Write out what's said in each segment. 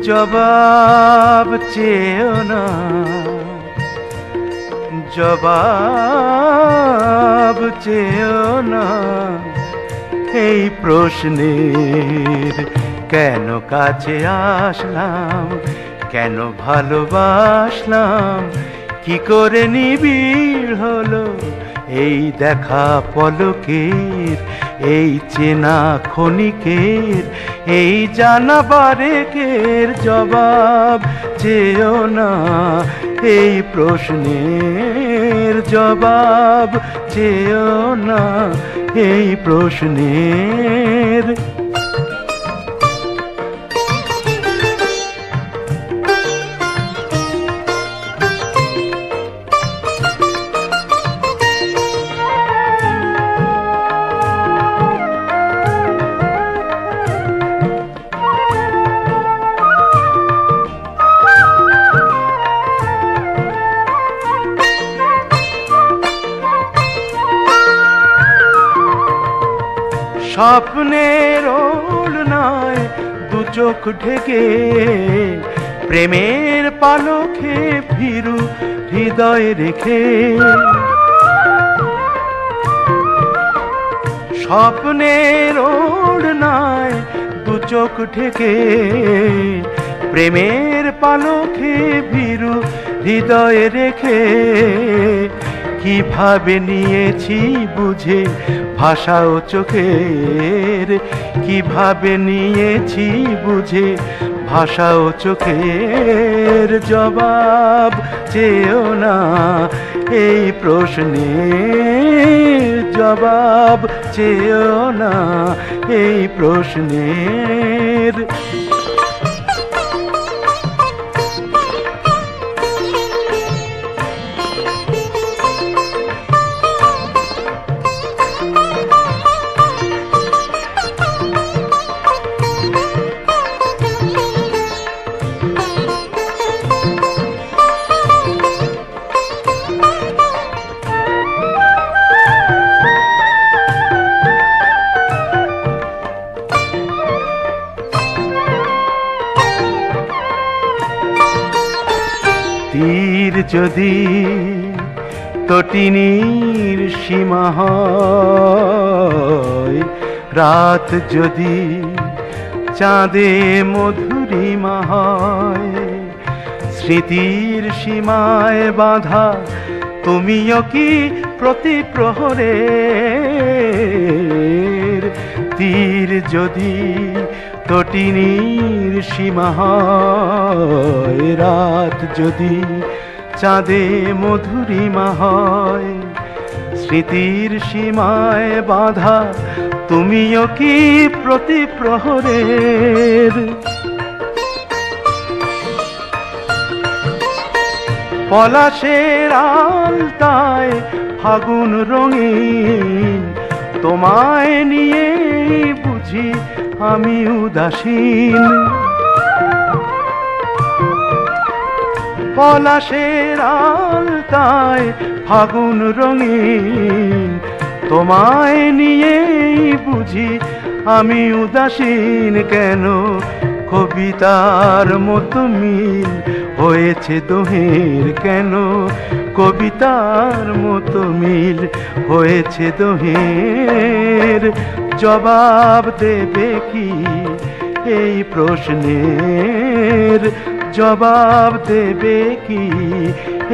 জবাব চেয়েও না, জবাব চেয়েও না এই প্রশ্নের। কেন কাছে আসলাম, কেন ভালোবাসলাম, কি করে নিবিড় হলো এই দেখা পলকের, এই চেনা ক্ষণিকের, এই জানা বারেকের। জবাব চেয়েও না এই প্রশ্নের, জবাব চেয়েও না এই প্রশ্নের। স্বপ্নের ওড়নায় দু চোখ ঢেকে প্রেমের পালকে ভীরু হৃদয় রেখে, স্বপ্নের ওড়নায় দু চোখ ঢেকে প্রেমের পালকে ভীরু হৃদয় রেখে, কিভাবে নিয়েছি বুঝে ভাষা ও চোখের, কিভাবে নিয়েছি বুঝে ভাষা ও চোখের। জবাব চেয়েও না এই প্রশ্নের, জবাব চেয়েও না এই প্রশ্নের। তীর যদি তটিনীর সীমা হয়, রাত যদি চাঁদে মধুরিমা হয়, স্মৃতির সীমায় বাঁধা তুমিও কি প্রতি প্রহরের। তীর যদি তটিনীর সীমা হয়, রাত যদি চাঁদে মধুরিমা হয়, স্মৃতির সীমায় বাঁধা তুমিও কি প্রতি প্রহরের। পলাশের আলতায় ফাগুন রঙিন, তোমায় নিয়ে বুঝি আমি উদাসীন। পলাশের আলতায় ফাগুন রঙিন, তোমায় নিয়ে বুঝি আমি উদাসীন। কেন কবিতার মতো মিল হয়েছে দোহের, কেন কবিতার মতো মিল হয়েছে দোহের। জবাব দেবে কি এই প্রশ্নের, জবাব দেবে কি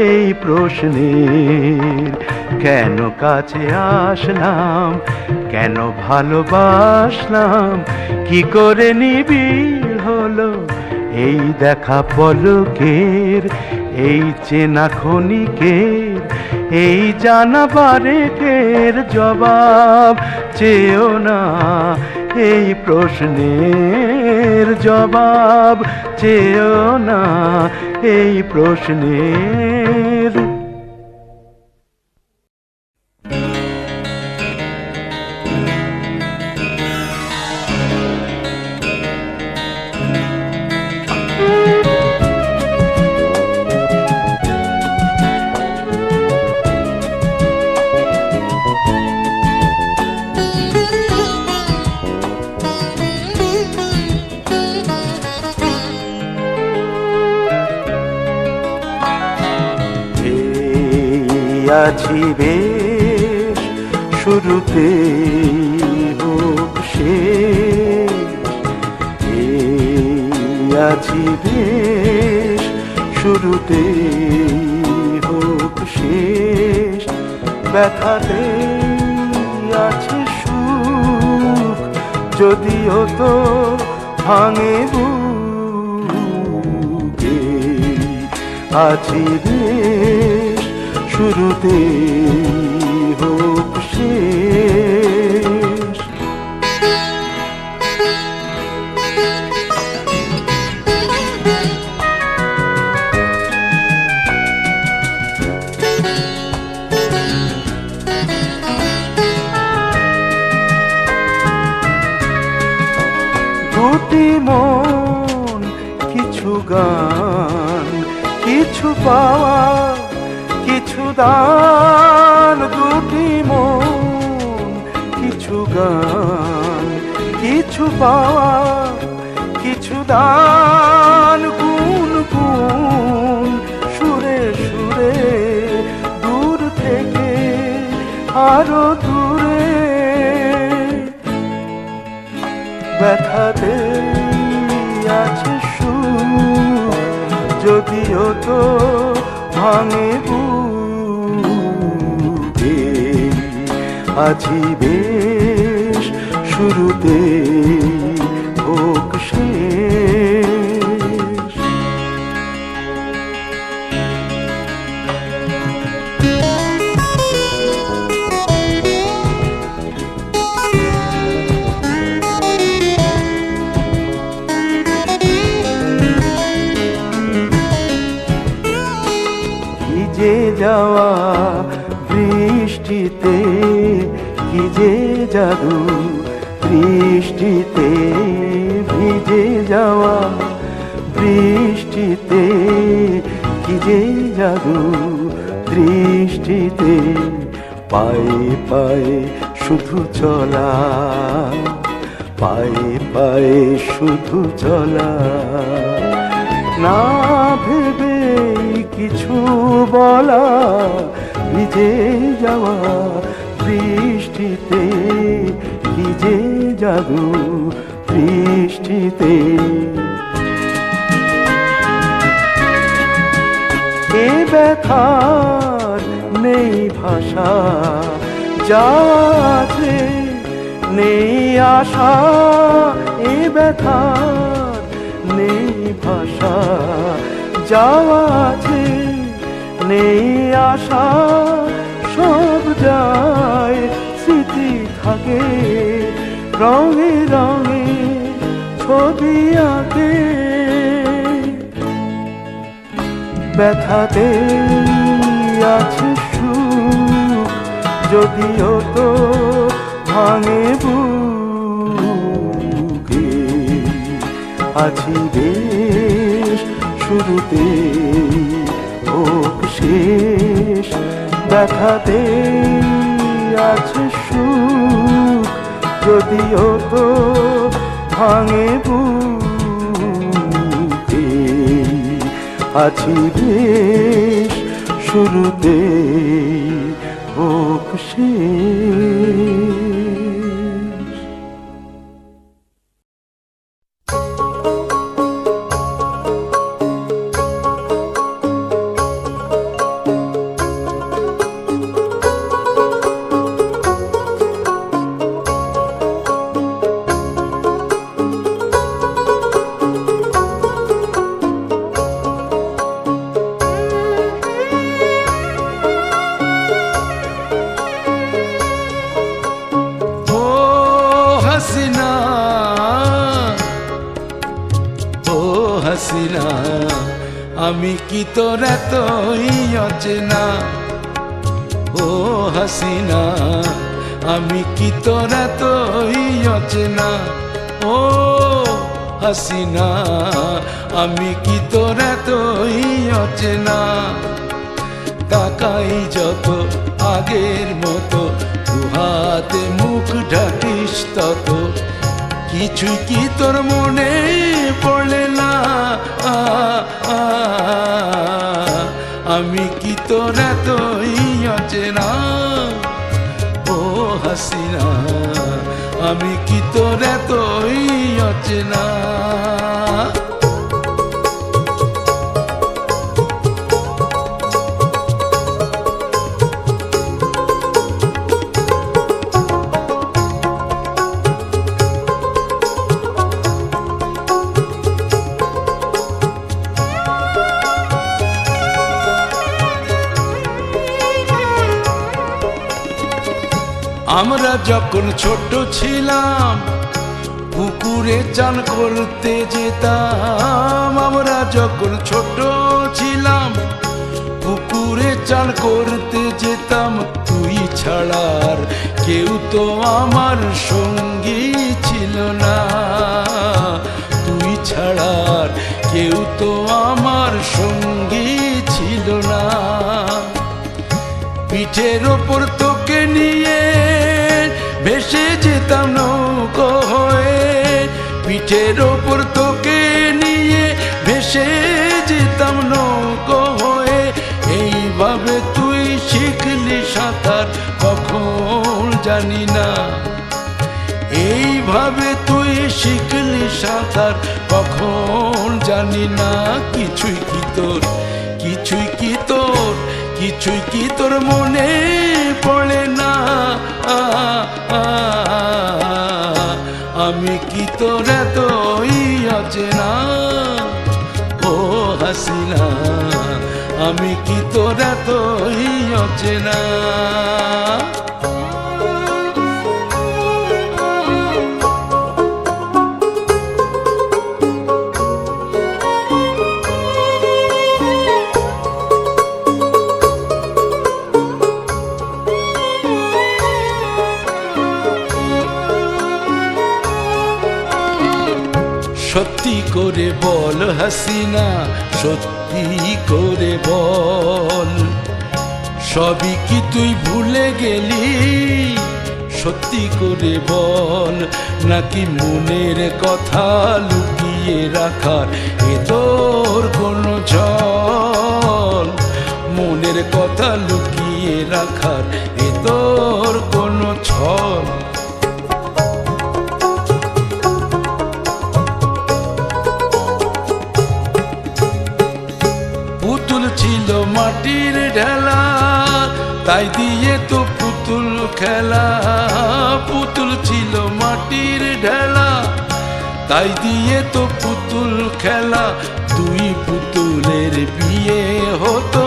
এই প্রশ্নের। কেন কাছে আসলাম, কেন ভালোবাসলাম, কি করে নিবিড় হলো এই দেখা পলকের, এই চেনা ক্ষণিকের, এই জানা বারেকের। জবাব চেয়েও না এই প্রশ্নের, জবাব চেয়েও না এই প্রশ্নের। আছি বেশ শুরুতে হোক শেষ, আছি বেশ শুরুতে হোক শেষ, ব্যথাতে আছে সুখ যদিও তো ভাঙে বুকে, আছি বেশ শুরুতে হোক শেষ। দুটি মন, কিছু গান, কিছু পাওয়া, কিছু দান। দুটি মন, কিছু গান, কিছু পাওয়া, কিছু দান। গুন গুন সুরে সুরে দূর থেকে আরো দূরে, ব্যথাতে আছে সুখ যদিও তো ভাঙে বুকে, আছি বেশ শুরুতে হোক শেষ। ভিজে যাওয়া বৃষ্টিতে, কি যে জাদু বৃষ্টিতে, ভিজে যাওয়া বৃষ্টিতে, কি যে জাদু দৃষ্টিতে। পায়ে পায়ে শুধু চলা, পায়ে পায়ে শুধু চলা, না ভেবে কিছু বলা। ভিজে যাওয়া বৃষ্টিতে, কি যে জাদু বৃষ্টিতে। এ ব্যথার নেই ভাষা, যা আছে নেই আশা। এ ব্যথার নেই ভাষা, যা আছে নেই আশা। সব যায় স্মৃতি থাকে, রঙে রঙে ছবি আঁকে। ব্যথাতে আছে সুখ যদিও তো ভাঙে বুকে, আছি বেশ শুরুতে হোক শেষ। ব্যথাতে আছে সুখ যদিও তো ভাঙে বুকে, আছি বেশ শুরুতে হোক শেষ। হাসিনা আমি কি তোর এতই অচেনা, ও হাসিনা আমি কি তোর এতই অচেনা, ও হাসিনা আমি কি তোর এতই অচেনা। তাকাই যত আগের মতো দুহাতে মুখ ঢাকিস তত, কিছুই কি তোর মনে পড়ে না। আমি কি তোর এতই অচেনা। ও হাসিনা, আমি কি তোর এতই অচেনা? আমরা যখন ছোট ছিলাম পুকুরে চান করতে যেতাম। আমরা যখন ছোট ছিলাম পুকুরে চান করতে যেতাম। তুই ছাড়ার কেউ তো আমার সঙ্গী ছিল না। তুই ছাড়ার কেউ তো আমার সঙ্গী ছিল না। পিঠের ওপর তোকে নিয়ে ভেসে যেতাম নৌকো হয়ে। পিঠের ওপর তোকে নিয়ে ভেসে যেতাম নৌকো হয়ে। এইভাবে তুই শিখলি সাঁতার কখন জানি না। এইভাবে তুই শিখলি সাঁতার কখন জানি না। কিছুই কি তোর, কিছুই কি তোর, কিছুই কি তোর মনে পড়ে না? আমি কি তোর এতই অচেনা? ও হাসিনা, আমি কি তোর এতই অচেনা? সত্যি করে বল হাসিনা, সত্যি করে বল, সবই কি তুই ভুলে গেলি? সত্যি করে বল, নাকি মনের কথা লুকিয়ে রাখার এ তোর কোনো ছল? মনের কথা লুকিয়ে রাখার এ তোর কোনো ছল? পুতুল ছিল মাটির ঢেলা, তাই দিয়ে তো পুতুল খেলা। পুতুল ছিল মাটির ঢেলা, তাই দিয়ে তো পুতুল খেলা। দুই পুতুলের বিয়ে হতো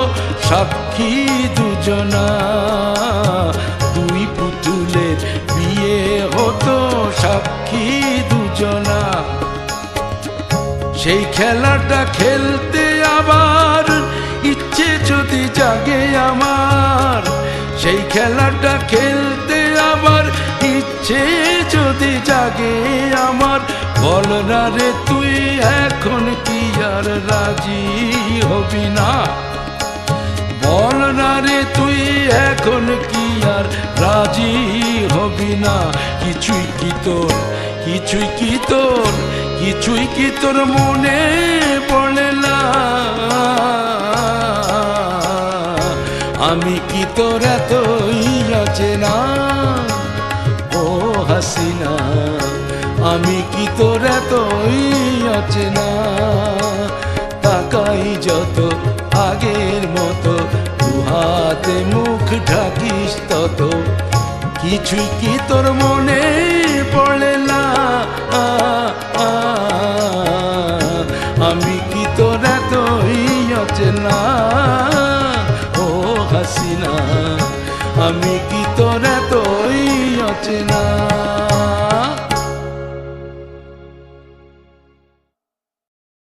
সাক্ষী দুজনা। দুই পুতুলের বিয়ে হতো সাক্ষী দুজনা। সেই খেলাটা খেলতে আবার ইচ্ছে যদি জাগে আমার। সেই খেলাটা খেলতে আবার ইচ্ছে যদি জাগে আমার। বল না রে তুই এখন কি আর রাজি হবি না? বল না রে তুই এখন কি আর রাজি হবি না? কিছুই কি তোর, কিছুই কি তোর, কিছুই কি তোর মনে পড়ে না? আমি কি তোর এতই অচেনা? ও হাসিনা, আমি কি তোর এতই অচেনা? তাকাই যত আগের মতো, দুহাতে মুখ ঢাকিস তত। কিছুই কি তোর মনে পড়ে না?